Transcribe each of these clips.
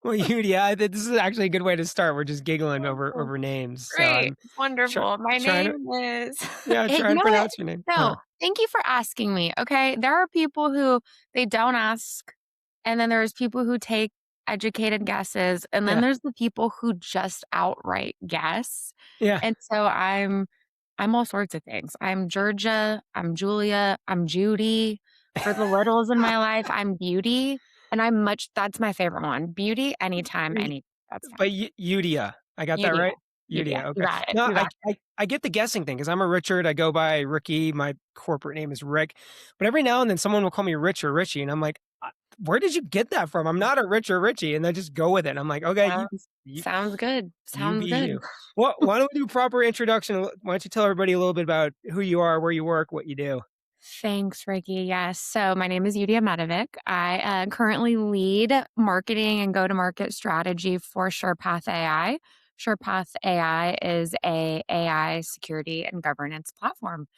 Well, yeah, this is actually a good way to start. We're just giggling Oh, over names. So great. I'm It's try, wonderful. My trying to name is yeah, Hey, try you and know what? pronounce your name. No, thank you for asking me, okay? There are people who they don't ask, and then there's people who take educated guesses, and then Yeah, there's the people who just outright guess. yeah. And so I'm all sorts of things. I'm Georgia, I'm Julia, I'm Judy. For the littles in my life, I'm Beauty, and I'm much that's my favorite one. Beauty anytime, any that's But fine. Udia, I got that Udia, right? Udia, Udia, you okay. got it, No, you got I get the guessing thing because 'cause I'm a Richard, I go by Ricky, my corporate name is Rick, but every now and then someone will call me Rich or Richie, and I'm like, where did you get that from? I'm not a Rich or Richie," and they just go with it. I'm like, "Okay, you sounds good, you be sounds good. you." Well, why don't we do proper introduction? Why don't you tell everybody a little bit about who you are, where you work, what you do? Thanks, Ricky. Yes. So my name is Jurija Metovic. I currently lead marketing and go-to-market strategy for SurePath AI. SurePath AI is a AI security and governance platform.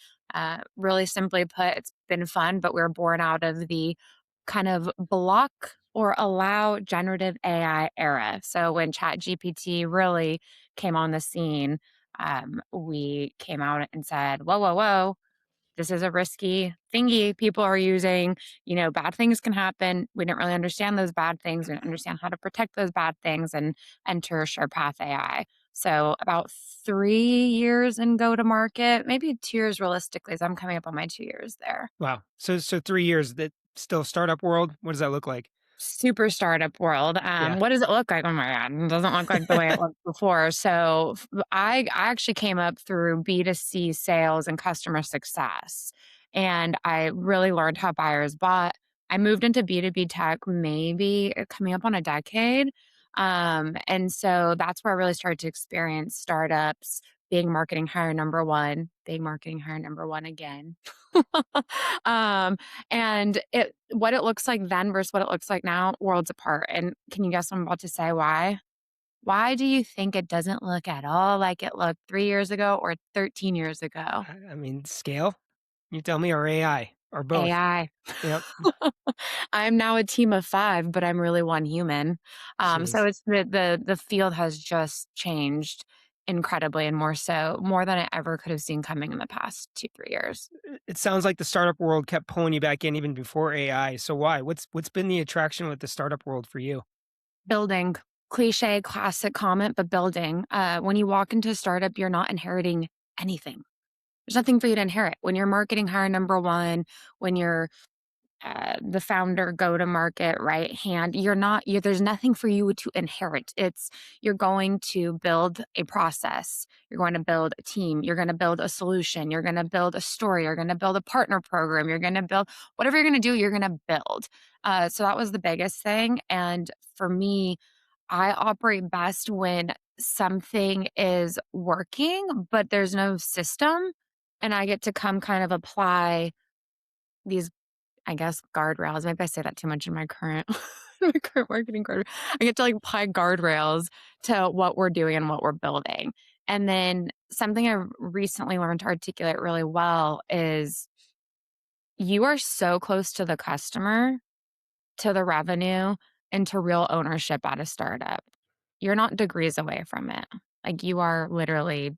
Really simply put, it's been fun, but we're born out of the kind of block or allow generative AI era. So when ChatGPT really came on the scene, we came out and said, "Whoa, whoa, whoa! This is a risky thingy people are using. Bad things can happen. We didn't really understand those bad things. We didn't understand how to protect those bad things and enter SurePath AI. So about 3 years in go to market, maybe 2 years realistically, as I'm coming up on my 2 years there. Wow. So 3 years, that still startup world? What does that look like? Super startup world. Yeah. What does it look like? Oh my God, it doesn't look like the way it looked before. So I actually came up through B2C sales and customer success. And I really learned how buyers bought. I moved into B2B tech maybe coming up on a decade. And so that's where I really started to experience startups, being marketing hire number one, being marketing hire number one again. um, and what it looks like then versus what it looks like now, worlds apart. And can you guess what I'm about to say? Why? Why do you think it doesn't look at all like it looked 3 years ago or 13 years ago? I mean, scale? You tell me, or AI, or both? AI. Yep. I'm now a team of 5, but I'm really one human. So Jeez. it's the field has just changed incredibly and more than I ever could have seen coming in the past 2, 3 years. It sounds like the startup world kept pulling you back in even before AI. So why? What's been the attraction with the startup world for you? Building. Cliche, classic comment, but building. When you walk into a startup, you're not inheriting anything. There's nothing for you to inherit. When you're marketing hire number one, when you're the founder go to market right hand, there's nothing for you to inherit. You're going to build a process, you're going to build a team, you're going to build a solution, you're going to build a story, you're going to build a partner program, you're going to build whatever you're going to do, you're going to build. So that was the biggest thing. And for me, I operate best when something is working but there's no system, and I get to come kind of apply these, I guess, guardrails. Maybe I say that too much in my current my current marketing career. I get to, like, apply guardrails to what we're doing and what we're building. And then something I recently learned to articulate really well is you are so close to the customer, to the revenue, and to real ownership at a startup. You're not degrees away from it. Like, you are literally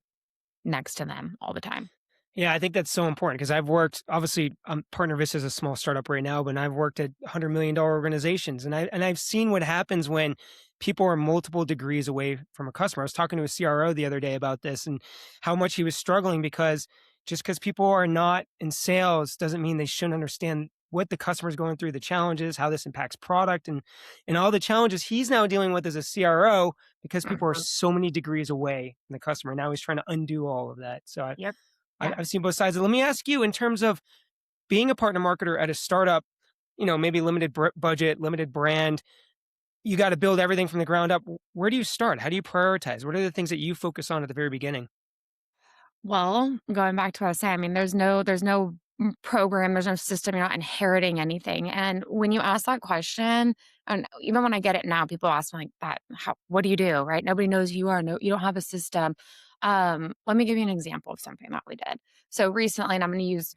next to them all the time. Yeah, I think that's so important because I've worked. Obviously, Partner Vista is a small startup right now, but I've worked at $100 million organizations, and I've seen what happens when people are multiple degrees away from a customer. I was talking to a CRO the other day about this and how much he was struggling because just because people are not in sales doesn't mean they shouldn't understand what the customer is going through, the challenges, how this impacts product, and all the challenges he's now dealing with as a CRO because people are Mhm. so many degrees away from the customer. Now he's trying to undo all of that. So Yep. Yeah. I've seen both sides. Let me ask you, in terms of being a partner marketer at a startup, maybe limited budget, limited brand, you got to build everything from the ground up. Where do you start? How do you prioritize? What are the things that you focus on at the very beginning? Well, going back to what I was saying, I mean, there's no program, there's no system, you're not inheriting anything. And when you ask that question, and even when I get it now, people ask me like that, what do you do? Right? Nobody knows who you are. No, you don't have a system. Let me give you an example of something that we did. So recently, and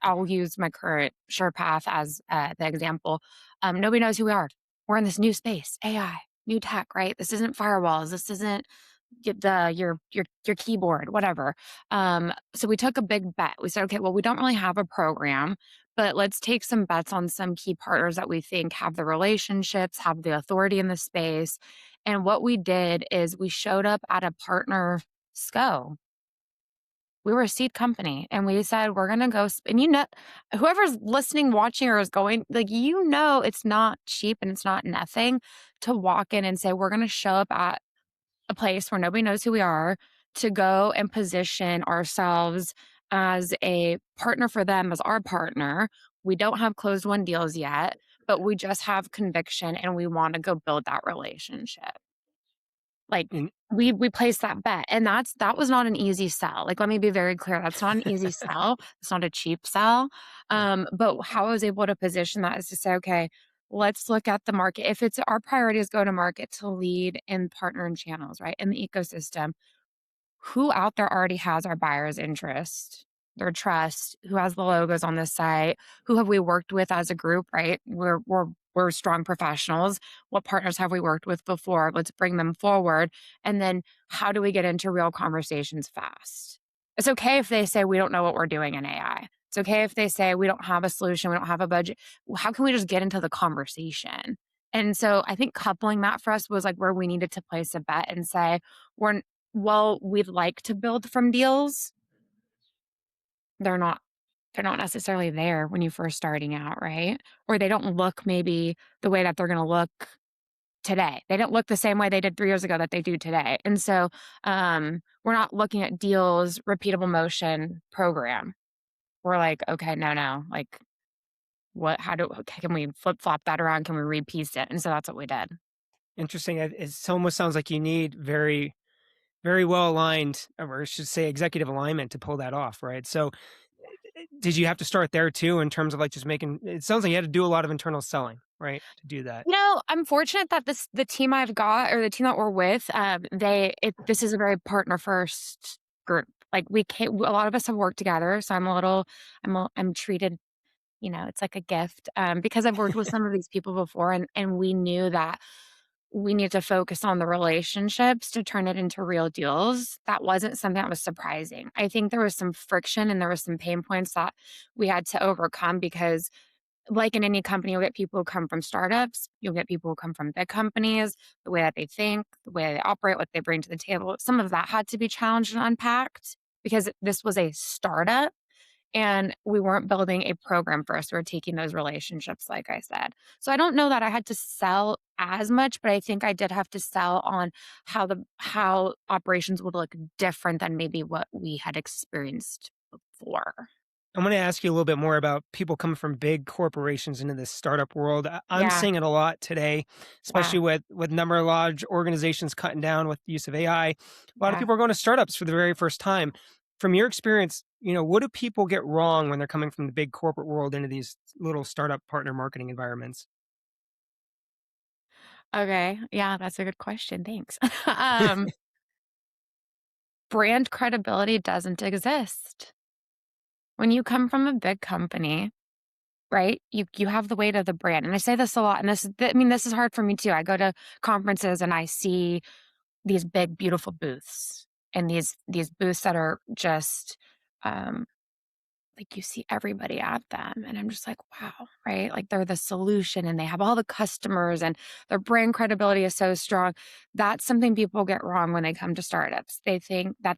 I'll use my current SurePath as the example. Nobody knows who we are. We're in this new space, AI. new tech, right? This isn't firewalls. This isn't your keyboard, whatever. So we took a big bet. We said, okay, well, we don't really have a program, but let's take some bets on some key partners that we think have the relationships, have the authority in the space. And what we did is we showed up at a partner SCO. We were a seed company and we said, we're going to go. And whoever's listening, watching, or is going, like, it's not cheap and it's not nothing to walk in and say, we're going to show up at a place where nobody knows who we are, to go and position ourselves as a partner for them, as our partner. We don't have closed won deals yet, but we just have conviction and we want to go build that relationship. Like, And we placed that bet, and that was not an easy sell. Like, let me be very clear, that's not an easy sell. It's not a cheap sell. But how I was able to position that is to say, okay, let's look at the market. If it's our priority is go to market to lead in partner and channels, right? In the ecosystem, who out there already has our buyer's interest, their trust, who has the logos on the site, who have we worked with as a group, right? We're strong professionals. What partners have we worked with before? Let's bring them forward. And then how do we get into real conversations fast? It's okay if they say we don't know what we're doing in AI. It's okay if they say we don't have a solution, we don't have a budget. How can we just get into the conversation? And so I think coupling that for us was like where we needed to place a bet and say, we're we'd like to build from deals. They're not they're not necessarily there when you first starting out, right? Or they don't look maybe the way that they're going to look today. They don't look the same way they did 3 years ago that they do today. And so we're not looking at deals, repeatable motion program. We're like, okay, no. Like can we flip flop that around? Can we repiece it? And so that's what we did. interesting. It almost sounds like you need very, very well aligned, or I should say, executive alignment to pull that off, right? So, did you have to start there too, in terms of like just making? It sounds like you had to do a lot of internal selling, right, to do that. I'm fortunate that the team I've got, or the team that we're with, this is a very partner first group. Like, a lot of us have worked together, so I'm treated, it's like a gift, because I've worked with some of these people before, and we knew that we need to focus on the relationships to turn it into real deals. That wasn't something that was surprising. I think there was some friction and there was some pain points that we had to overcome because, like in any company, you'll get people who come from startups, you'll get people who come from big companies, the way that they think, the way they operate, what they bring to the table. Some of that had to be challenged and unpacked because this was a startup and we weren't building a program first. We were taking those relationships, like I said. So I don't know that I had to sell as much, but I think I did have to sell on how operations would look different than maybe what we had experienced before. I'm going to ask you a little bit more about people coming from big corporations into this startup world. I'm Yeah. seeing it a lot today, especially Yeah. with number of large organizations cutting down with the use of AI. A lot of Yeah. people are going to startups for the very first time. From your experience, what do people get wrong when they're coming from the big corporate world into these little startup partner marketing environments? Okay. Yeah, that's a good question. Thanks. um, Brand credibility doesn't exist. When you come from a big company, right? You have the weight of the brand. And I say this a lot, and this is hard for me too. I go to conferences and I see these big, beautiful booths and these booths that are just um like you see everybody at them. And I'm just like, wow, right? Like they're the solution and they have all the customers and their brand credibility is so strong. That's something people get wrong when they come to startups. They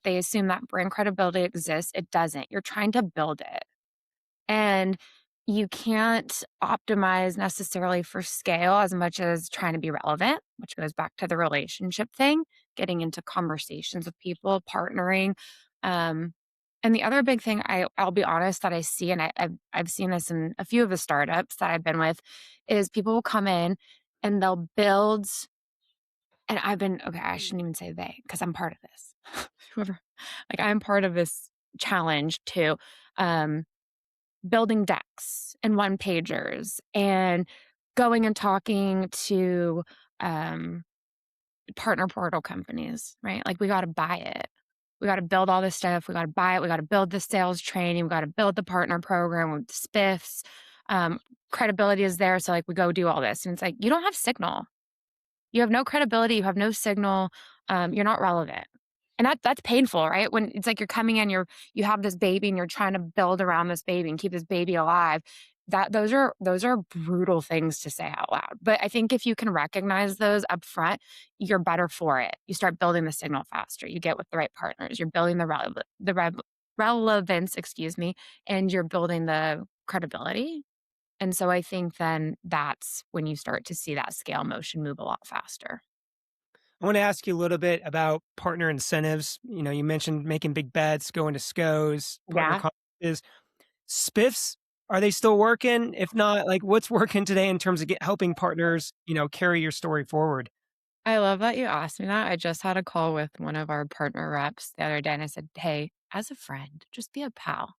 assume that brand credibility exists. It doesn't. You're trying to build it. And you can't optimize necessarily for scale as much as trying to be relevant, which goes back to the relationship thing, getting into conversations with people, partnering. Um, and the other big thing I'll be honest that I see, and I've seen this in a few of the startups that I've been with, is people will come in and they'll build. And okay, I shouldn't even say they because I'm part of this. Whoever, like I'm part of this challenge too. Um, Building decks and one pagers and going and talking to um, partner portal companies, right? Like we got to buy it. We got to build all this stuff. We got to buy it. We got to build the sales training. We got to build the partner program with spiffs. Credibility is there. So like we go do all this. And it's like, you don't have signal. You have no credibility, you have no signal, you're not relevant. And that's painful, right? When it's like you're coming in, you have this baby and you're trying to build around this baby and keep this baby alive. Those are brutal things to say out loud. But I think if you can recognize those up front, you're better for it. You start building the signal faster. You get with the right partners. You're building relevance, excuse me, and you're building the credibility. And so I think then that's when you start to see that scale motion move a lot faster. I want to ask you a little bit about partner incentives. You mentioned making big bets, going to SCOs, partner Yeah, conferences. Spiffs, are they still working? If not, like what's working today in terms of helping partners, carry your story forward? I love that you asked me that. I just had a call with one of our partner reps the other day and I said, "Hey, as a friend, just be a pal.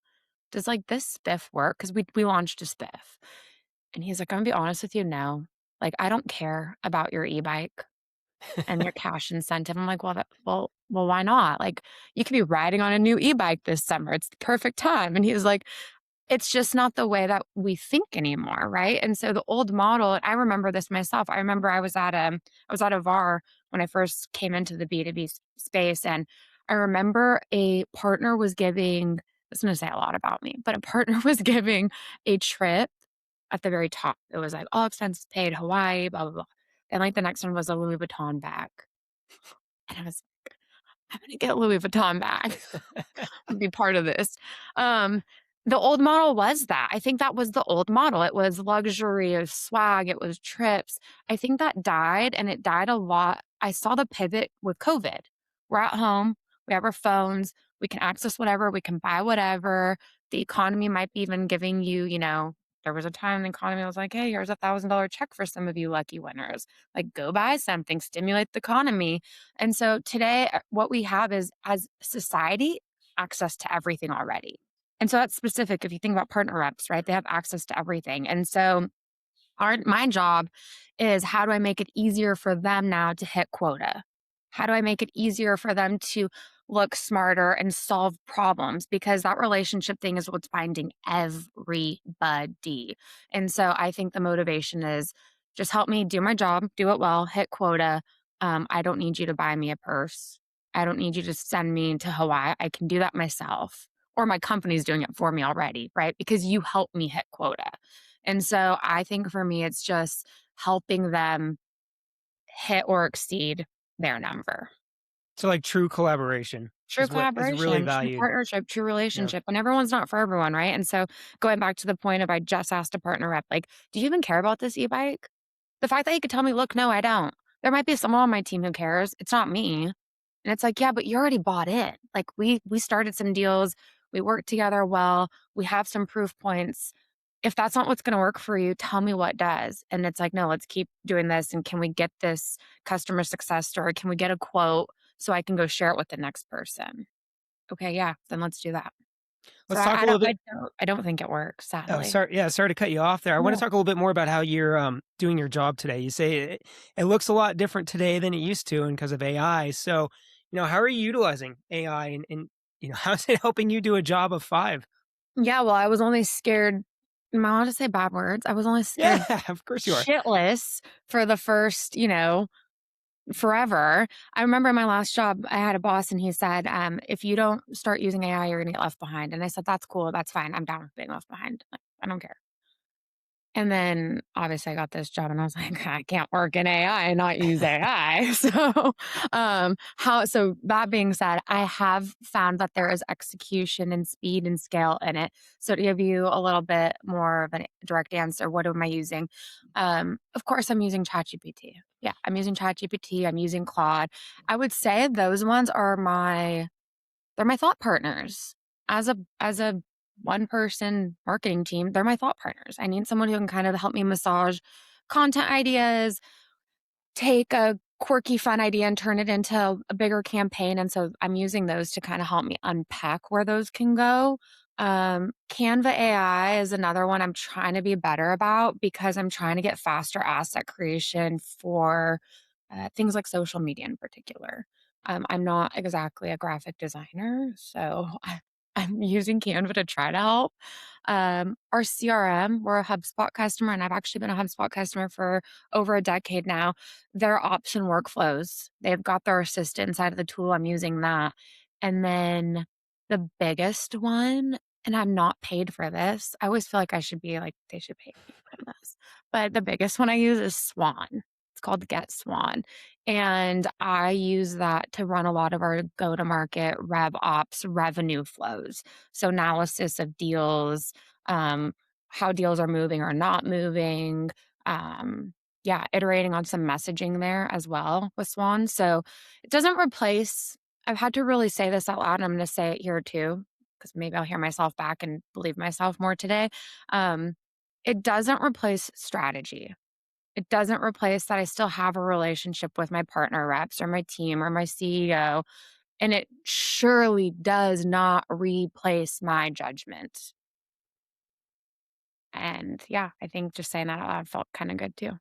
Does like this spiff work?" Because we launched a spiff. And he's like, "I'm gonna be honest with you, no. Like, I don't care about your e-bike and your cash incentive." I'm like, well, why not? Like, you could be riding on a new e-bike this summer. It's the perfect time. And he was like, it's just not the way that we think anymore, right? And so the old model, and I remember this myself. I remember I was at a VAR when I first came into the B2B space, and I remember a partner was giving, this is going to say a lot about me, but a partner was giving a trip at the very top. It was like all expenses paid, Hawaii, blah blah blah, and like the next one was a Louis Vuitton bag, and I was, I'm gonna get a Louis Vuitton bag. Be part of this. Um, the old model was that. I think that was the old model. It was luxury, it was swag, it was trips. I think that died and it died a lot. I saw the pivot with COVID. We're at home, we have our phones, we can access whatever, we can buy whatever. The economy might be even giving you, there was a time the economy was like, hey, here's $1,000 check for some of you lucky winners. Like, go buy something, stimulate the economy. And so today, what we have is as society, access to everything already. And so that's specific if you think about partner reps, right? They have access to everything. And so my job is, how do I make it easier for them now to hit quota? How do I make it easier for them to look smarter and solve problems? Because that relationship thing is what's binding everybody. And so I think the motivation is, just help me do my job, do it well, hit quota. I don't need you to buy me a purse. I don't need you to send me to Hawaii. I can do that myself. Or my company's doing it for me already, right? Because you help me hit quota. And so I think for me, it's just helping them hit or exceed their number. So, like, true collaboration True is really collaboration, true valued. partnership, true Yeah. relationship, and everyone's not for everyone, right? And so going back to the point of, I just asked a partner rep, like, do you even care about this e-bike? The fact that he could tell me, look, no, I don't. There might be someone on my team who cares. It's not me. And it's like, yeah, but you already bought in. Like, we started some deals, we worked together well, we have some proof points. If that's not what's going to work for you, tell me what does. And it's like, no, let's keep doing this. And can we get this customer success story? Can we get a quote so I can go share it with the next person? Okay, yeah, then let's do that. So Let's talk a little bit. I don't think it works, Oh, sadly. sorry. Yeah, sorry to cut you off there. I want to No. talk a little bit more about how you're doing your job today. You say it looks a lot different today than it used to, and because of AI. So, how are you utilizing AI, and how's it helping you do a job of five? Yeah, well, I was only scared. Am I allowed to say bad words? I was only scared Yeah, of course you are. shitless for the first, forever. I remember in my last job, I had a boss and he said, if you don't start using AI, you're gonna get left behind. And I said, that's cool, that's fine. I'm down with being left behind. Like, I don't care. And then obviously I got this job and I was like, I can't work in AI and not use AI. So that being said, I have found that there is execution and speed and scale in it. So to give you a little bit more of a direct answer, what am I using? Of course I'm using ChatGPT. Yeah, I'm using ChatGPT, I'm using Claude. I would say those ones are they're my thought partners. As a one person marketing team, they're my thought partners. I need someone who can kind of help me massage content ideas, take a quirky fun idea and turn it into a bigger campaign. And so I'm using those to kind of help me unpack where those can go. Canva AI is another one I'm trying to be better about because I'm trying to get faster asset creation for things like social media in particular. I'm not exactly a graphic designer, so I'm using Canva to try to help. Our CRM, we're a HubSpot customer, and I've actually been a HubSpot customer for over a decade now. Their option workflows, they've got their assistant inside of the tool. I'm using that. And then the biggest one, and I'm not paid for this. I always feel like I should be like, they should pay me for this. But the biggest one I use is Swan. It's called Get Swan. And I use that to run a lot of our go to market rev ops revenue flows. So, analysis of deals, um, how deals are moving or not moving. Yeah, iterating on some messaging there as well with Swan. So, it doesn't replace, I've had to really say this out loud, and I'm going to say it here too, because maybe I'll hear myself back and believe myself more today. Um, it doesn't replace strategy. It doesn't replace that I still have a relationship with my partner reps or my team or my CEO, and it surely does not replace my judgment. And yeah, I think just saying that out loud felt kinda good too.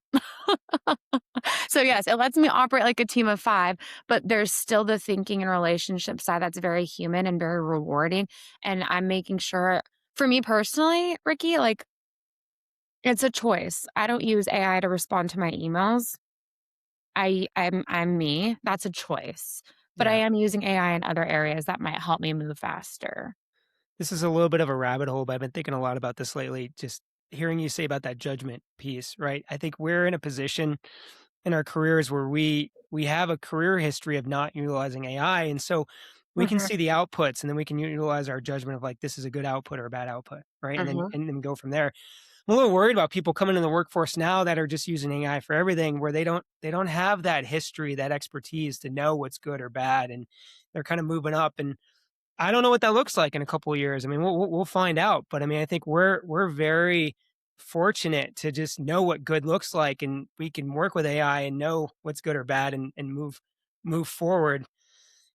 So yes, it lets me operate like a team of 5, but there's still the thinking and relationship side that's very human and very rewarding, and I'm making sure for me personally, Ricky, like, it's a choice. I don't use AI to respond to my emails. I'm me, that's a choice, but I Yeah. am using AI in other areas that might help me move faster. This is a little bit of a rabbit hole, but I've been thinking a lot about this lately. Just hearing you say about that judgment piece, right? I think we're in a position in our careers where we have a career history of not utilizing AI, and so we can Mhm, see the outputs, and then we can utilize our judgment of like this is a good output or a bad output, right? mhm. And then go from there. I'm a little worried about people coming in the workforce now that are just using AI for everything, where they don't have that history, that expertise to know what's good or bad, and they're kind of moving up. And I don't know what that looks like in a couple of years. I mean, we'll find out, but I mean, I think we're very fortunate to just know what good looks like, and we can work with AI and know what's good or bad, and move forward.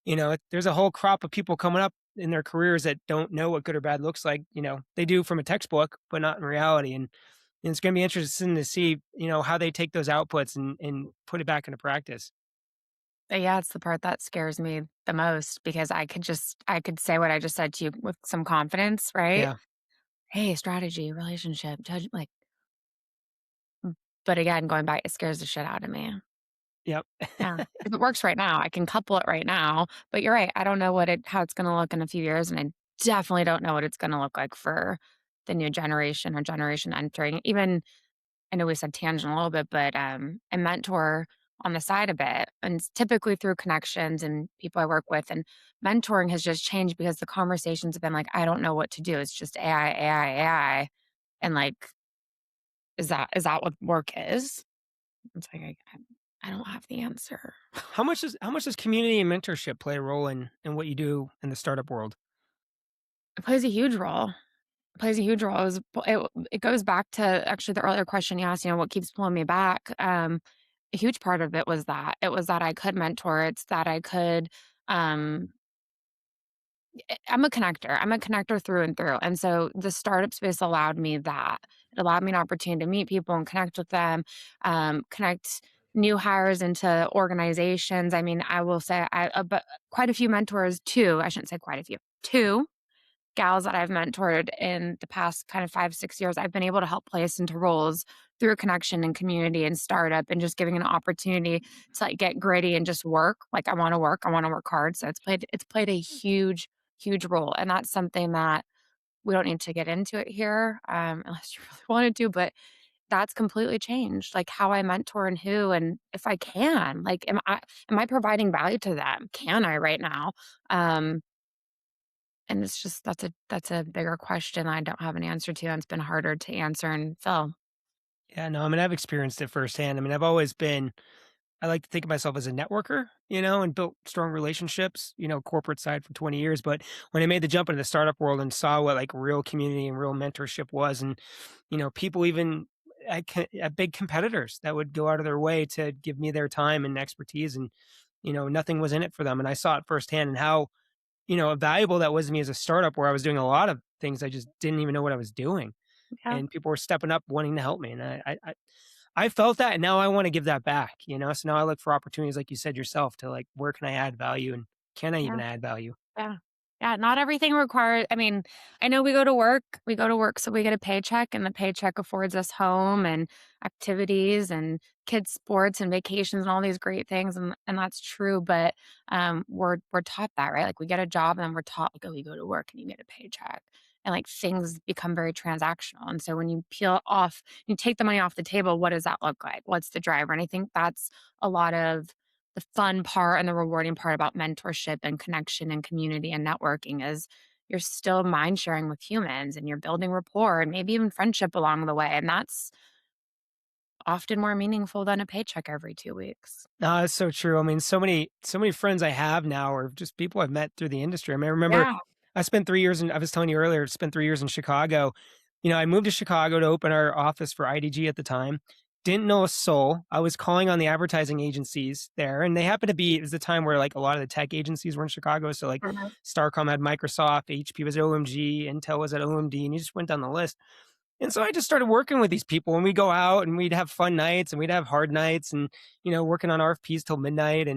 There's a whole crop of people coming up in their careers that don't know what good or bad looks like. They do from a textbook, but not in reality. And it's going to be interesting to see, how they take those outputs and put it back into practice. But yeah, it's the part that scares me the most because I could say what I just said to you with some confidence, right? Yeah. "Hey, strategy, relationship, judge," like, but again, going back, it scares the shit out of me. Yep. Yeah. If it works right now, I can couple it right now, but you're right, I don't know how it's gonna look in a few years, and I definitely don't know what it's gonna look like for the new generation or generation entering. Even I know we said tangent a little bit, but, I mentor on the side a bit, and it's typically through connections and people I work with, and mentoring has just changed because the conversations have been like, "I don't know what to do. It's just AI, AI, AI," and, like, "Is that what work is?" It's like, I don't have the answer. How much does community and mentorship play a role in what you do in the startup world? It plays a huge role. It plays a huge role. It goes back to actually the earlier question you asked, what keeps pulling me back. A huge part of it was that. It was that I could mentor. It's that I could, um I'm a connector. I'm a connector through and through. And so the startup space allowed me that. It allowed me an opportunity to meet people and connect with them, connect new hires into organizations. I mean, I will say but quite a few mentors too. I shouldn't say quite a few. Two gals that I've mentored in the past kind of 5, 6 years, I've been able to help place into roles through connection and community and startup and just giving an opportunity to like get gritty and just work. Like I want to work hard. So it's played a huge, huge role. And that's something that we don't need to get into it here, unless you really wanted to, but that's completely changed like how I mentor and who and if I can. Like am I providing value to them? Can I right now? Um and it's just that's a bigger question I don't have an answer to, and it's been harder to answer and fill. Yeah, no, I mean, I've experienced it firsthand. I mean, I've always been I like to think of myself as a networker, and built strong relationships, corporate side for 20 years. But when I made the jump into the startup world and saw what like real community and real mentorship was, and, people even at big competitors that would go out of their way to give me their time and expertise, and, nothing was in it for them. And I saw it firsthand and how, valuable that was to me as a startup where I was doing a lot of things I just didn't even know what I was doing. Yeah, And people were stepping up wanting to help me. And I felt that, and now I wanna give that back, So now I look for opportunities, like you said yourself, to, like, where can I add value, and can I even yeah, add value? yeah. Yeah, not everything requires. I mean, I know we go to work so we get a paycheck, and the paycheck affords us home and activities and kids' sports and vacations and all these great things, and that's true, but, we're taught that, right? Like, we get a job and we're taught, like, "Oh, you go to work and you get a paycheck," and, like, things become very transactional, and so when you take the money off the table, what does that look like? What's the driver? And I think that's a lot of the fun part and the rewarding part about mentorship and connection and community and networking is you're still mind sharing with humans and you're building rapport and maybe even friendship along the way. And that's often more meaningful than a paycheck every 2 weeks. No, it's so true. I mean, so many friends I have now are just people I've met through the industry. I mean, I remember Yeah. I spent 3 years in I was telling you earlier, spent 3 years in Chicago. I moved to Chicago to open our office for IDG at the time. Didn't know a soul. I was calling on the advertising agencies there, and they happened to be it was the time where, like, a lot of the tech agencies were in Chicago, so, like, Mhm. Starcom had Microsoft, HP was at OMG, Intel was at OMD, and you just went down the list. And so I just started working with these people, and we go out and we'd have fun nights and we'd have hard nights and, working on RFPs till midnight.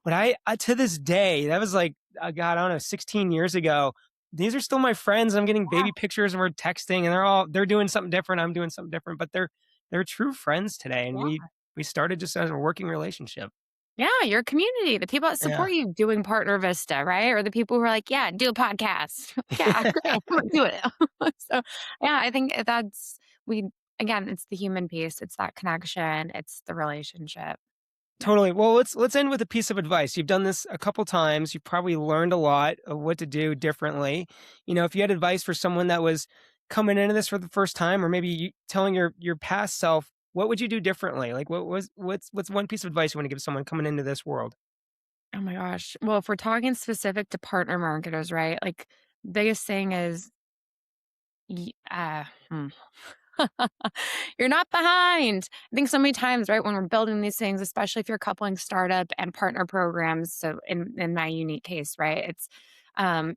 But I to this day, that was like, God, I don't know, 16 years ago. These are still my friends. I'm getting baby pictures and we're texting and they're doing something different. I'm doing something different, but they're true friends today. And Yeah. we started just as a working relationship. Yeah. Your community, the people that Yeah. support you doing Partner Vista, right? Or the people who are like, yeah, do a podcast. Yeah, great. I'm going to do it. So, yeah, I think we, again, it's the human piece, it's that connection, it's the relationship. Yeah. Totally. Well, let's end with a piece of advice. You've done this a couple times. You've probably learned a lot of what to do differently. If you had advice for someone that was coming into this for the first time, or maybe telling your past self, what would you do differently? Like, what's one piece of advice you want to give someone coming into this world? Oh my gosh. Well, if we're talking specific to partner marketers, right? Like, biggest thing is, y- uh, hmm. You're not behind. I think so many times, right, when we're building these things, especially if you're coupling startup and partner programs. So in my unique case, right, it's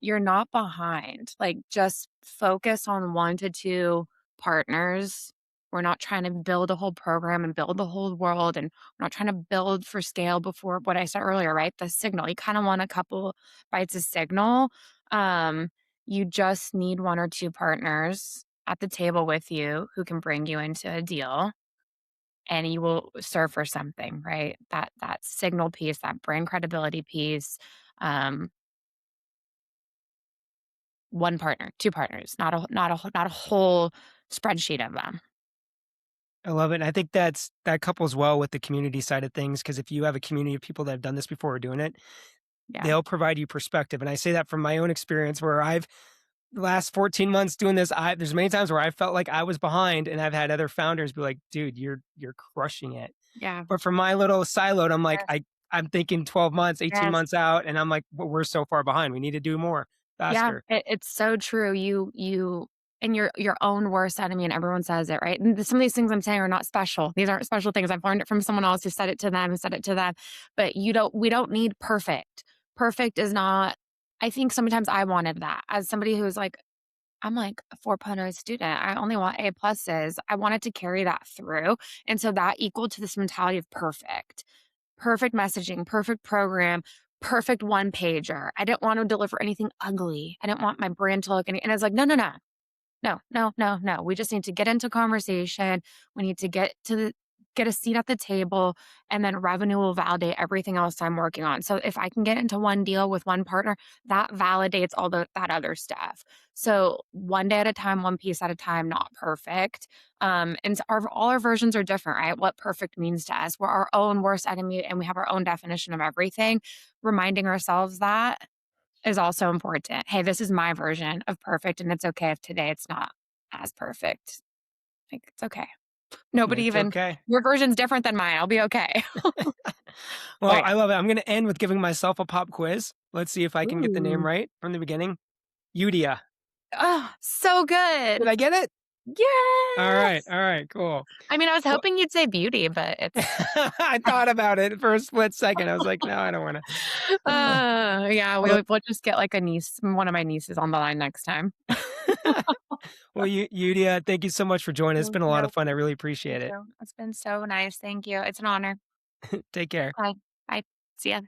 you're not behind. Like, just focus on 1 to 2 partners. We're not trying to build a whole program and build the whole world, and we're not trying to build for scale before what I said earlier, right? The signal. You kind of want a couple bites of signal. Um, you just need 1 or 2 partners at the table with you who can bring you into a deal, and you will serve for something, right? That signal piece, that brand credibility piece, um, 1 partner, 2 partners, not a whole spreadsheet of them. I love it. And I think that couples well with the community side of things because if you have a community of people that have done this before or doing it, Yeah, they'll provide you perspective. And I say that from my own experience where I've the last 14 months doing this, there's many times where I felt like I was behind and I've had other founders be like, dude, you're crushing it. yeah, But for my little siloed, I'm like, yes, I'm thinking 12 months, 18 yes. months out, and I'm like, we're so far behind. We need to do more Yeah, faster. it's so true. You and your own worst enemy, and everyone says it, right? And some of these things I'm saying are not special. These aren't special things. I've learned it from someone else who said it to them, who said it to them. But we don't need perfect. Perfect is not. I think sometimes I wanted that as somebody who's like, I'm like a 4.0 student. I only want A pluses. I wanted to carry that through. And so that equal to this mentality of perfect. Perfect messaging, perfect program, perfect one pager. I didn't want to deliver anything ugly. I didn't want my brand to look any, and I was like, no, no, no. No, no, no, no. We just need to get into conversation. We need to get a seat at the table, and then revenue will validate everything else I'm working on. So if I can get into one deal with one partner, that validates that other stuff. So one day at a time, one piece at a time, not perfect. And all our versions are different, right? What perfect means to us. We're our own worst enemy, and we have our own definition of everything. Reminding ourselves that is also important. Hey, this is my version of perfect, and it's okay if today it's not as perfect. Like, it's okay. Nobody It's even okay. your version's different than mine. I'll be okay. Well, Like, I love it. I'm going to end with giving myself a pop quiz. Let's see if I can get the name ooh. right from the beginning. Udia. Oh, so Did good. I get it? All right. Yes. All right. Cool. I mean, I was Well, hoping you'd say beauty, but it's I thought about it for a split second. I was like, no, I don't want to. yeah, Well, we'll just get, like, one of my nieces on the line next time. well, Udia, thank you so much for joining. It's Thank been a lot you. of fun. I really Thank appreciate it. you. It's been so nice. Thank you. It's an honor. Take care. Bye. Bye. See ya.